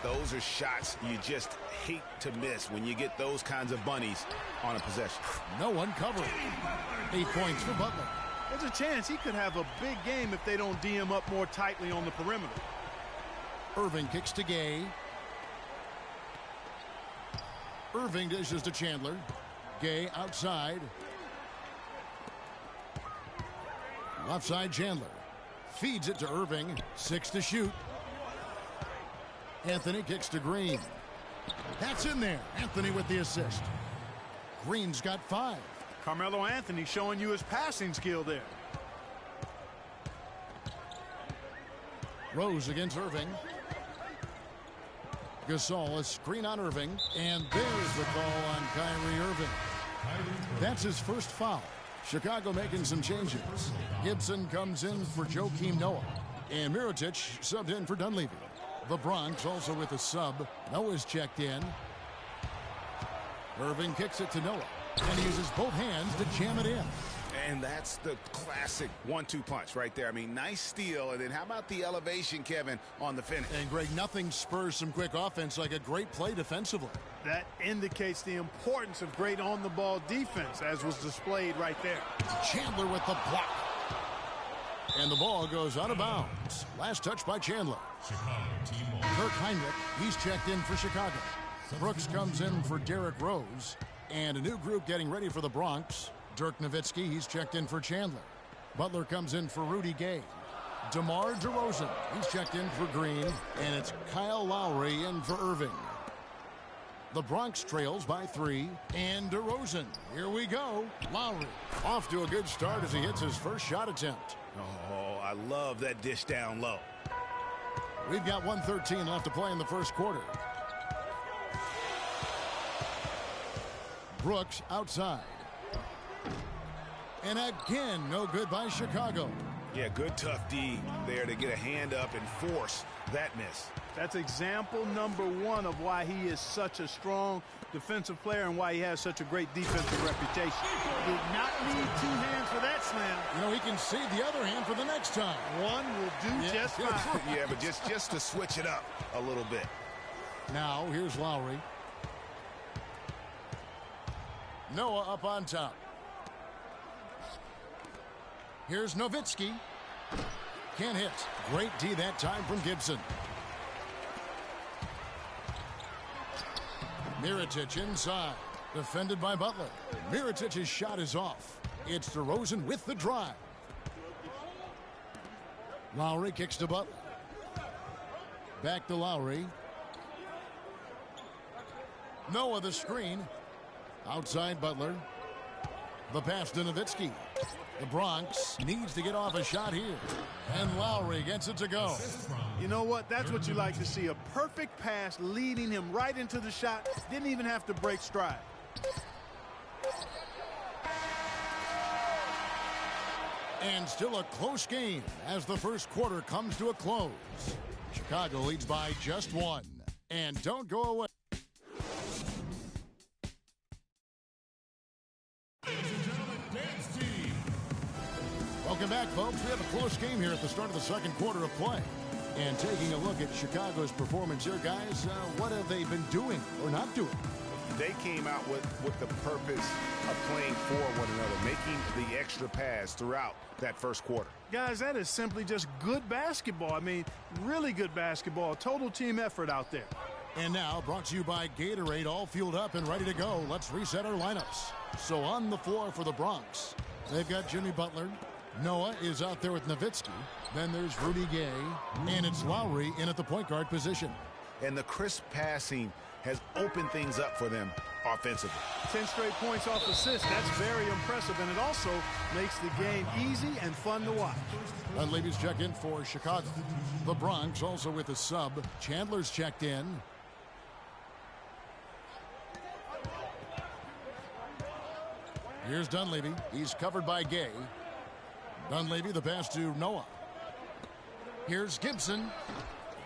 Those are shots you just hate to miss when you get those kinds of bunnies on a possession. No one covering. 8 points for Butler. There's a chance he could have a big game if they don't D him up more tightly on the perimeter. Irving kicks to Gay. Irving dishes to Chandler. Gay outside. Left side Chandler. Feeds it to Irving. 6 to shoot. Anthony kicks to Green. That's in there. Anthony with the assist. Green's got 5. Carmelo Anthony showing you his passing skill there. Rose against Irving. Gasol, a screen on Irving. And there's the call on Kyrie Irving. That's his first foul. Chicago making some changes. Gibson comes in for Joakim Noah. And Mirotic subbed in for Dunleavy. The Bronx also with a sub. Noah's checked in. Irving kicks it to Noah. And he uses both hands to jam it in. And that's the classic 1-2 punch right there. I mean, nice steal. And then how about the elevation, Kevin, on the finish? And, Greg, nothing spurs some quick offense like a great play defensively. That indicates the importance of great on-the-ball defense, as was displayed right there. Chandler with the block. And the ball goes out of bounds. Last touch by Chandler. Kirk Heinrich, he's checked in for Chicago. Brooks comes in for Derrick Rose. And a new group getting ready for the Bronx. Dirk Nowitzki, he's checked in for Chandler. Butler comes in for Rudy Gay. DeMar DeRozan, he's checked in for Green. And it's Kyle Lowry in for Irving. The Bronx trails by 3. And DeRozan, here we go. Lowry off to a good start as he hits his first shot attempt. Oh, I love that dish down low. We've got 1:13 left to play in the first quarter. Brooks outside. And again, no good by Chicago. Yeah, good tough D there to get a hand up and force that miss. That's example number 1 of why he is such a strong defensive player and why he has such a great defensive reputation. Did not need 2 hands for that slam. You know, he can save the other hand for the next time. One will do just fine. Yeah, but just to switch it up a little bit. Now, here's Lowry. Noah up on top. Here's Nowitzki. Can't hit. Great D that time from Gibson. Mirotic inside. Defended by Butler. Mirotic's shot is off. It's DeRozan with the drive. Lowry kicks to Butler. Back to Lowry. Noah the screen. Outside Butler. The pass to Nowitzki. The Bronx needs to get off a shot here. And Lowry gets it to go. You know what? That's what you like to see. A perfect pass leading him right into the shot. Didn't even have to break stride. And still a close game as the first quarter comes to a close. Chicago leads by just 1. And don't go away. Welcome back, folks. We have a close game here at the start of the second quarter of play. And taking a look at Chicago's performance here, guys, what have they been doing or not doing? They came out with the purpose of playing for one another, making the extra pass throughout that first quarter. Guys, that is simply just good basketball. I mean, really good basketball. Total team effort out there. And now, brought to you by Gatorade, all fueled up and ready to go. Let's reset our lineups. So on the floor for the Bronx, they've got Jimmy Butler. Noah is out there with Nowitzki. Then there's Rudy Gay. And it's Lowry in at the point guard position. And the crisp passing has opened things up for them offensively. 10 straight points off assists. That's very impressive. And it also makes the game easy and fun to watch. Dunleavy's checked in for Chicago. The Bronx also with a sub. Chandler's checked in. Here's Dunleavy. He's covered by Gay. Dunleavy, the pass to Noah. Here's Gibson.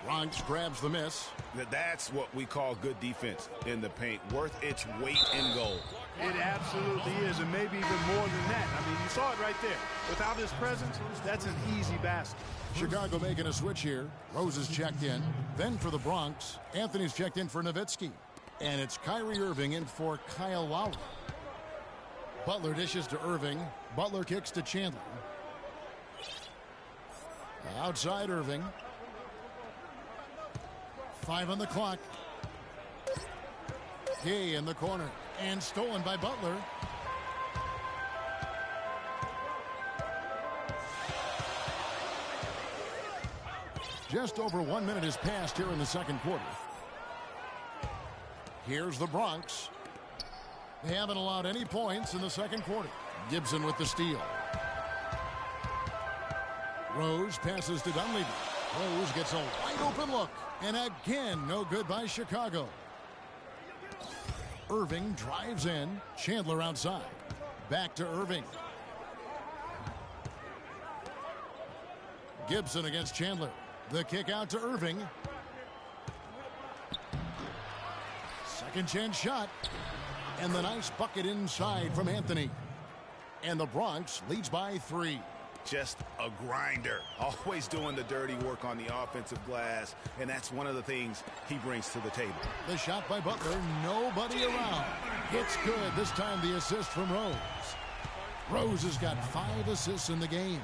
Bronx grabs the miss. That's what we call good defense in the paint, worth its weight in gold. It absolutely is, and maybe even more than that. I mean, you saw it right there. Without his presence, that's an easy basket. Chicago making a switch here. Rose is checked in. Then for the Bronx, Anthony's checked in for Nowitzki. And it's Kyrie Irving in for Kyle Lowry. Butler dishes to Irving. Butler kicks to Chandler. Outside Irving. 5 on the clock. Gay in the corner. And stolen by Butler. Just over 1 minute has passed here in the second quarter. Here's the Bronx. They haven't allowed any points in the second quarter. Gibson with the steal. Rose passes to Dunleavy. Rose gets a wide open look. And again, no good by Chicago. Irving drives in. Chandler outside. Back to Irving. Gibson against Chandler. The kick out to Irving. Second chance shot. And the nice bucket inside from Anthony. And the Bronx leads by 3. Just a grinder, always doing the dirty work on the offensive glass, and that's one of the things he brings to the table. The shot by Butler, nobody around. It's good. This time the assist from Rose. Rose has got 5 assists in the game.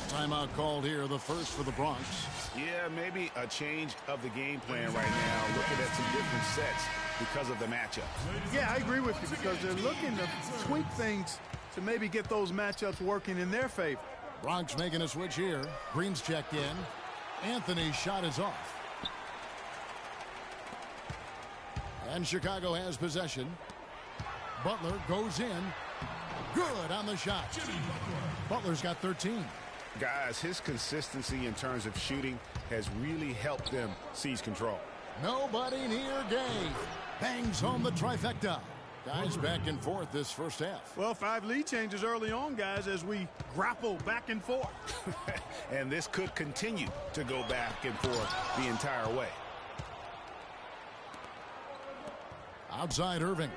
Timeout called here, the first for the Bronx. Yeah, maybe a change of the game plan right now, looking at some different sets because of the matchup. Yeah, I agree with you, because they're looking to tweak things to maybe get those matchups working in their favor. Bronx making a switch here. Green's checked in. Anthony's shot is off. And Chicago has possession. Butler goes in. Good on the shot. Butler's got 13. Guys, his consistency in terms of shooting has really helped them seize control. Nobody near Gay. Bangs home the trifecta. Guys back and forth this first half. Well, 5 lead changes early on, guys, as we grapple back and forth. And this could continue to go back and forth the entire way. Outside Irving.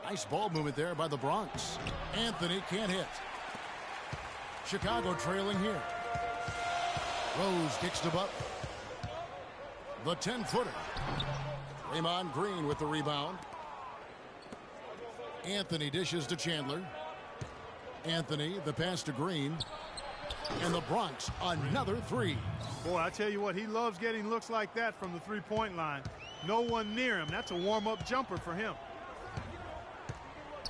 Nice ball movement there by the Bronx. Anthony can't hit. Chicago trailing here. Rose kicks to Butler. The 10-footer. Draymond Green with the rebound. Anthony dishes to Chandler. Anthony, the pass to Green. And the Bronx, another 3. Boy, I tell you what, he loves getting looks like that from the three-point line. No one near him. That's a warm-up jumper for him.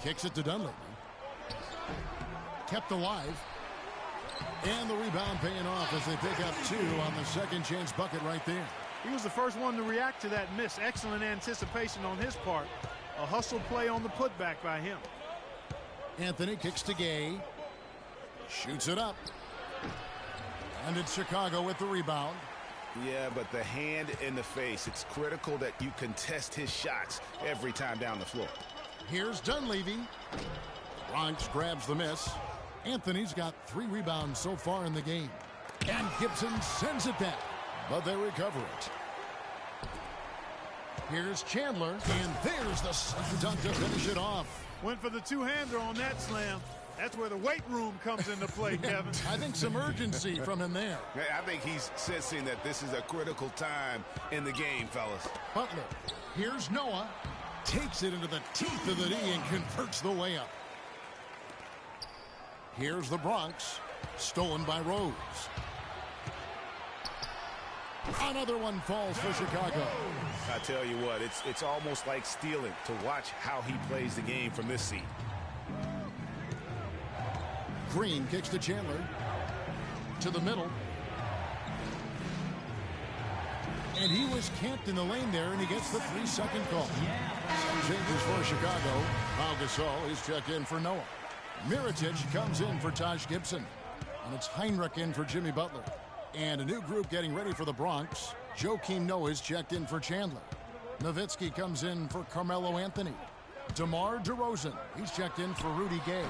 Kicks it to Dunleavy. Kept alive. And the rebound paying off as they pick up 2 on the second chance bucket right there. He was the first one to react to that miss. Excellent anticipation on his part. A hustle play on the putback by him. Anthony kicks to Gay. Shoots it up. And it's Chicago with the rebound. Yeah, but the hand in the face, it's critical that you contest his shots every time down the floor. Here's Dunleavy. Bronx grabs the miss. Anthony's got 3 rebounds so far in the game. And Gibson sends it back, but they recover it. Here's Chandler, and there's the slam dunk to finish it off. Went for the two-hander on that slam. That's where the weight room comes into play, Kevin. I think some urgency from him there. I think he's sensing that this is a critical time in the game, fellas. Butler, here's Noah. Takes it into the teeth of the knee and converts the layup. Here's the Bronx. Stolen by Rose. Another one falls for Chicago. I tell you what, it's almost like stealing to watch how he plays the game from this seat. Green kicks to Chandler. To the middle. And he was camped in the lane there, and he gets the 3-second call. Some changes for Chicago. Pau Gasol is checked in for Noah. Mirotic comes in for Taj Gibson. And it's Heinrich in for Jimmy Butler. And a new group getting ready for the Bronx. Joakim Noah is checked in for Chandler. Nowitzki comes in for Carmelo Anthony. DeMar DeRozan, he's checked in for Rudy Gay.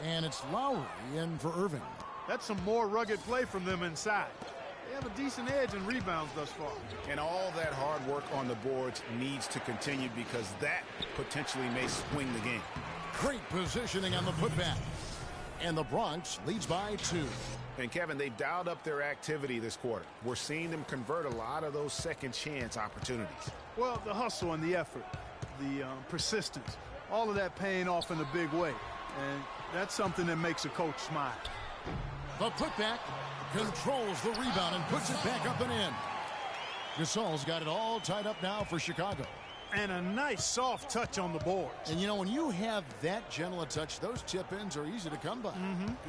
And it's Lowry in for Irving. That's some more rugged play from them inside. They have a decent edge in rebounds thus far. And all that hard work on the boards needs to continue because that potentially may swing the game. Great positioning on the putback. And the Bronx leads by 2. And, Kevin, they've dialed up their activity this quarter. We're seeing them convert a lot of those second-chance opportunities. Well, the hustle and the effort, the persistence, all of that paying off in a big way. And that's something that makes a coach smile. The putback controls the rebound and puts it back up and in. Gasol's got it all tied up now for Chicago. And a nice soft touch on the boards. And, you know, when you have that gentle a touch, those tip-ins are easy to come by.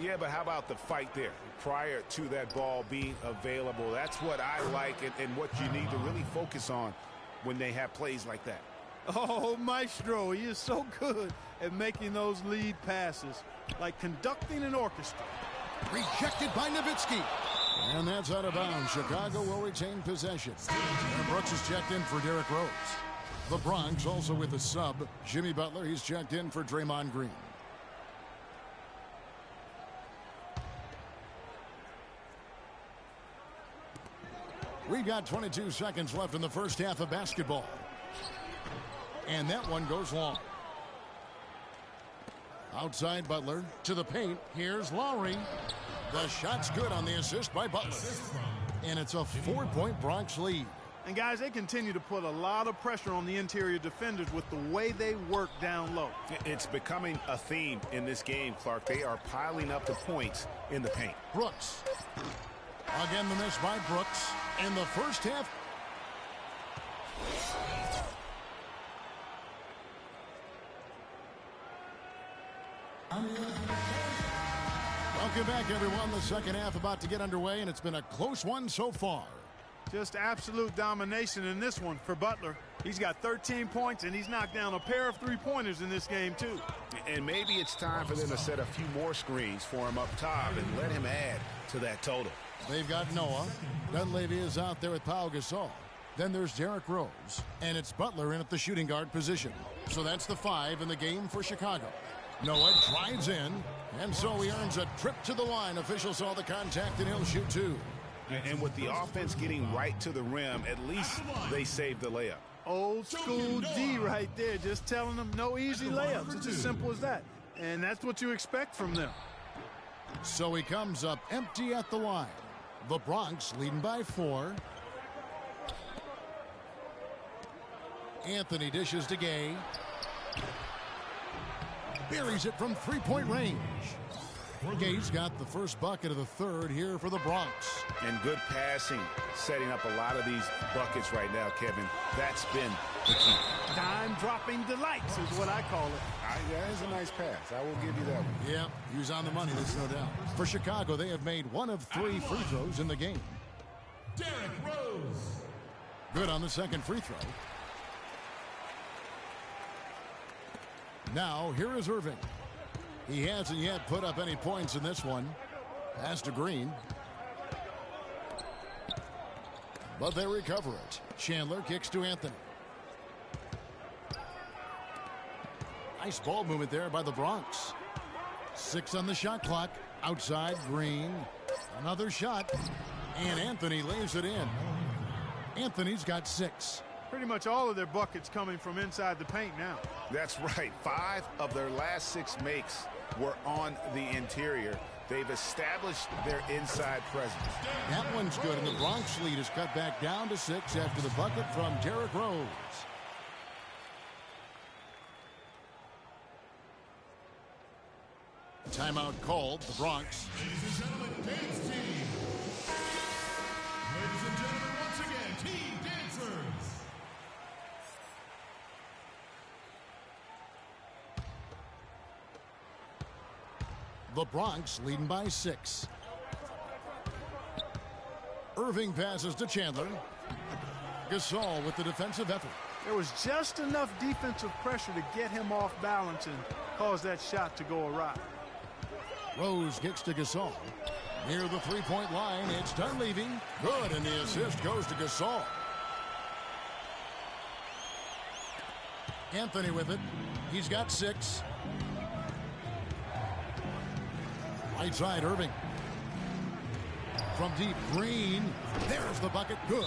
Yeah, but how about the fight there prior to that ball being available? That's what I like and what you need to really focus on when they have plays like that. Oh, Maestro, he is so good at making those lead passes, like conducting an orchestra. Rejected by Nowitzki. And that's out of bounds. Chicago will retain possession. And Brooks is checked in for Derrick Rose. The Bronx also with a sub. Jimmy Butler, he's checked in for Draymond Green. We've got 22 seconds left in the first half of basketball. And that one goes long. Outside Butler to the paint. Here's Lowry. The shot's good on the assist by Butler. And it's a 4-point Bronx lead. And, guys, they continue to put a lot of pressure on the interior defenders with the way they work down low. It's becoming a theme in this game, Clark. They are piling up the points in the paint. Brooks. Again, the miss by Brooks. In the first half. Welcome back, everyone. The second half about to get underway, and it's been a close one so far. Just absolute domination in this one for Butler. He's got 13 points, and he's knocked down a pair of three-pointers in this game, too. And maybe it's time for them to set a few more screens for him up top and let him add to that total. They've got Noah. Dunleavy is out there with Pau Gasol. Then there's Derrick Rose. And it's Butler in at the shooting guard position. So that's the 5 in the game for Chicago. Noah drives in, and so he earns a trip to the line. Officials saw the contact, and he'll shoot 2. And with the offense getting right to the rim, at least they saved the layup. Old school D right there, just telling them no easy layups. It's as simple as that. And that's what you expect from them. So he comes up empty at the line. The Bronx leading by 4. Anthony dishes to Gay. Buries it from three-point range. Gay's got the first bucket of the third here for the Bronx. And good passing, setting up a lot of these buckets right now, Kevin. That's been the key. Dime-dropping delights is what I call it. That is a nice pass. I will give you that one. Yeah, he was on the money, there's no doubt. For Chicago, they have made 1 of 3 free throws in the game. Derrick Rose. Good on the second free throw. Now, here is Irving. He hasn't yet put up any points in this one. Pass to Green. But they recover it. Chandler kicks to Anthony. Nice ball movement there by the Bronx. 6 on the shot clock. Outside Green. Another shot. And Anthony lays it in. Anthony's got 6. Pretty much all of their buckets coming from inside the paint now. That's right. 5 of their last 6 makes were on the interior. They've established their inside presence. That one's good, and the Bronx lead is cut back down to 6 after the bucket from Derrick Rose. Timeout called. The Bronx. Ladies and gentlemen, dance team. Ladies and gentlemen, once again, team dancers. The Bronx leading by 6. Irving passes to Chandler. Gasol with the defensive effort. There was just enough defensive pressure to get him off balance and cause that shot to go awry. Rose gets to Gasol. Near the three-point line, it's Dunleavy. Good, and the assist goes to Gasol. Anthony with it. He's got 6. Right side, Irving. From deep, Green. There's the bucket. Good.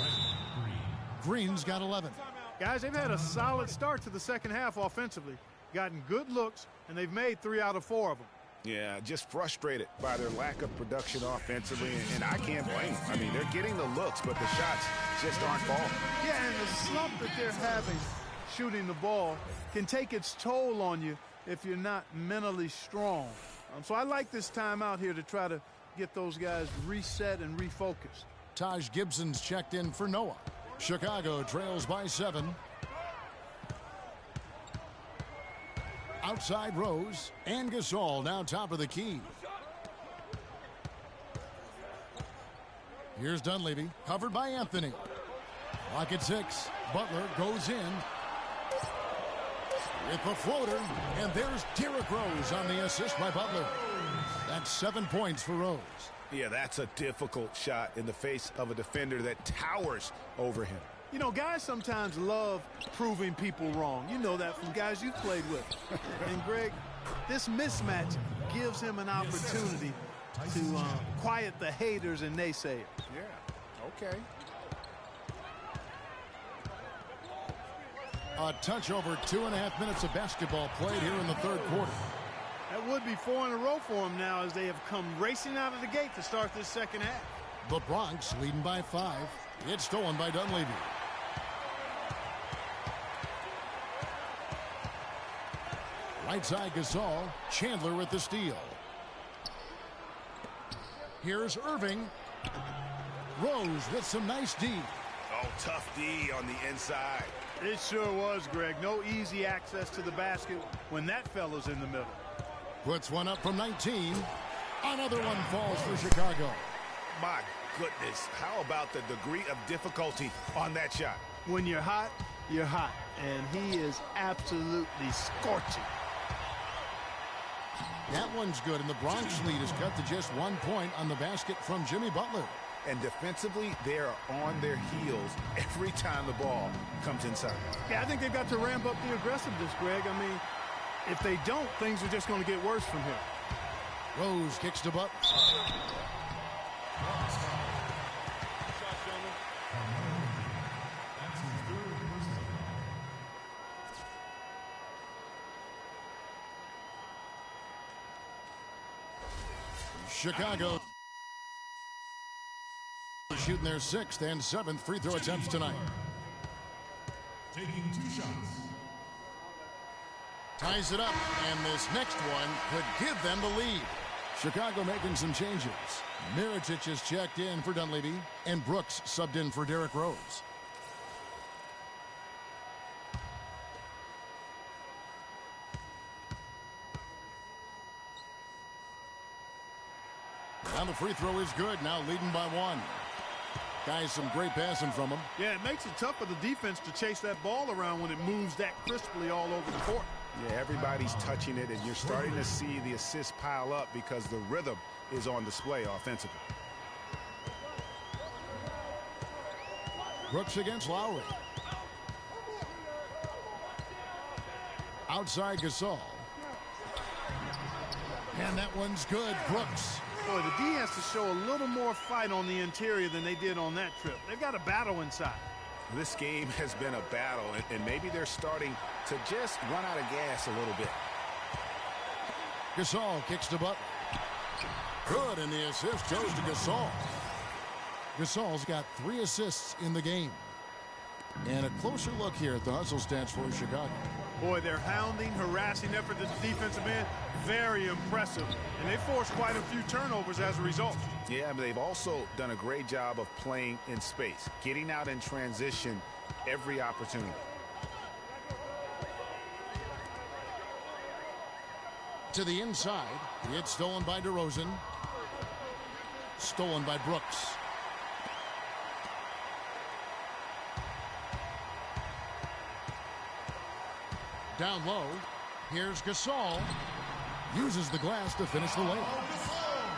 Green's got 11. Guys, they've had a solid start to the second half offensively. Gotten good looks, and they've made 3 out of 4 of them. Yeah, just frustrated by their lack of production offensively, and I can't blame them. I mean, they're getting the looks, but the shots just aren't falling. Yeah, and the slump that they're having shooting the ball can take its toll on you if you're not mentally strong. So I like this timeout here to try to get those guys reset and refocused. Taj Gibson's checked in for Noah. Chicago trails by 7. Outside Rose and Gasol now top of the key. Here's Dunleavy, covered by Anthony. Clock at 6. Butler goes in with the floater, and there's Derrick Rose on the assist by Butler. That's 7 points for Rose. Yeah, that's a difficult shot in the face of a defender that towers over him. You know, guys sometimes love proving people wrong. You know that from guys you've played with. And, Greg, this mismatch gives him an opportunity to quiet the haters and naysayers. Yeah, okay. A touch over 2.5 minutes of basketball played here in the third quarter. That would be 4 in a row for them now as they have come racing out of the gate to start this second half. The Bronx leading by 5. It's stolen by Dunleavy. Right side Gasol. Chandler with the steal. Here's Irving. Rose with some nice D. Oh, tough D on the inside. It sure was, Greg. No easy access to the basket when that fella's in the middle. Puts one up from 19. Another one falls for Chicago. My goodness, how about the degree of difficulty on that shot? When you're hot, you're hot. And he is absolutely scorching. That one's good, and the Bronx lead is cut to just 1 point on the basket from Jimmy Butler. And defensively, they are on their heels every time the ball comes inside. Yeah, I think they've got to ramp up the aggressiveness, Greg. I mean, if they don't, things are just going to get worse from here. Rose kicks to Butler. Chicago shooting their 6th and 7th free throw attempts tonight. Taking 2 shots. Ties it up, and this next one could give them the lead. Chicago making some changes. Mirotic is checked in for Dunleavy, and Brooks subbed in for Derrick Rose. Now the free throw is good, now leading by 1. Guys, some great passing from him. Yeah, it makes it tough for the defense to chase that ball around when it moves that crisply all over the court. Yeah, everybody's touching it, and you're starting to see the assists pile up because the rhythm is on display offensively. Brooks against Lowry. Outside Gasol. And that one's good. Brooks. Boy, the D has to show a little more fight on the interior than they did on that trip. They've got a battle inside. This game has been a battle, and maybe they're starting to just run out of gas a little bit. Gasol kicks to Butler. Good, and the assist goes to Gasol. Gasol's got 3 assists in the game. And a closer look here at the hustle stats for Chicago. Boy, their hounding, harassing effort at the defensive end, very impressive. And they forced quite a few turnovers as a result. Yeah, but they've also done a great job of playing in space, getting out in transition every opportunity. To the inside, it's stolen by DeRozan. Stolen by Brooks. Down low, here's Gasol. Uses the glass to finish the layup.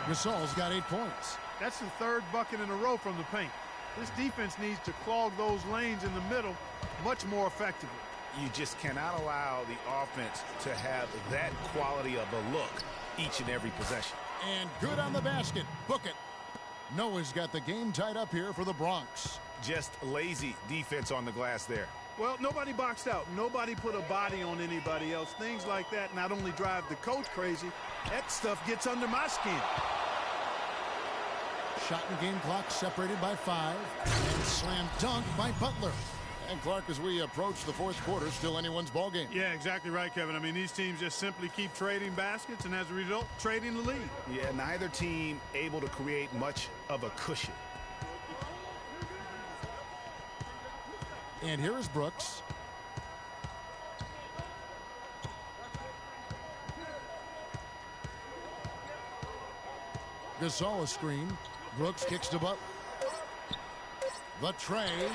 Gasol's got 8 points. That's the 3rd bucket in a row from the paint. This defense needs to clog those lanes in the middle much more effectively. You just cannot allow the offense to have that quality of a look each and every possession. And good on the basket. Book it. Noah's got the game tied up here for the Bronx. Just lazy defense on the glass there. Well, nobody boxed out. Nobody put a body on anybody else. Things like that not only drive the coach crazy, that stuff gets under my skin. Shot and game clock separated by 5. And slam dunk by Butler. And Clark, as we approach the fourth quarter, still anyone's ball game. Yeah, exactly right, Kevin. I mean, these teams just simply keep trading baskets and as a result, trading the lead. Yeah, neither team able to create much of a cushion. And here is Brooks. Gasol a screen. Brooks kicks to Butler. The tray.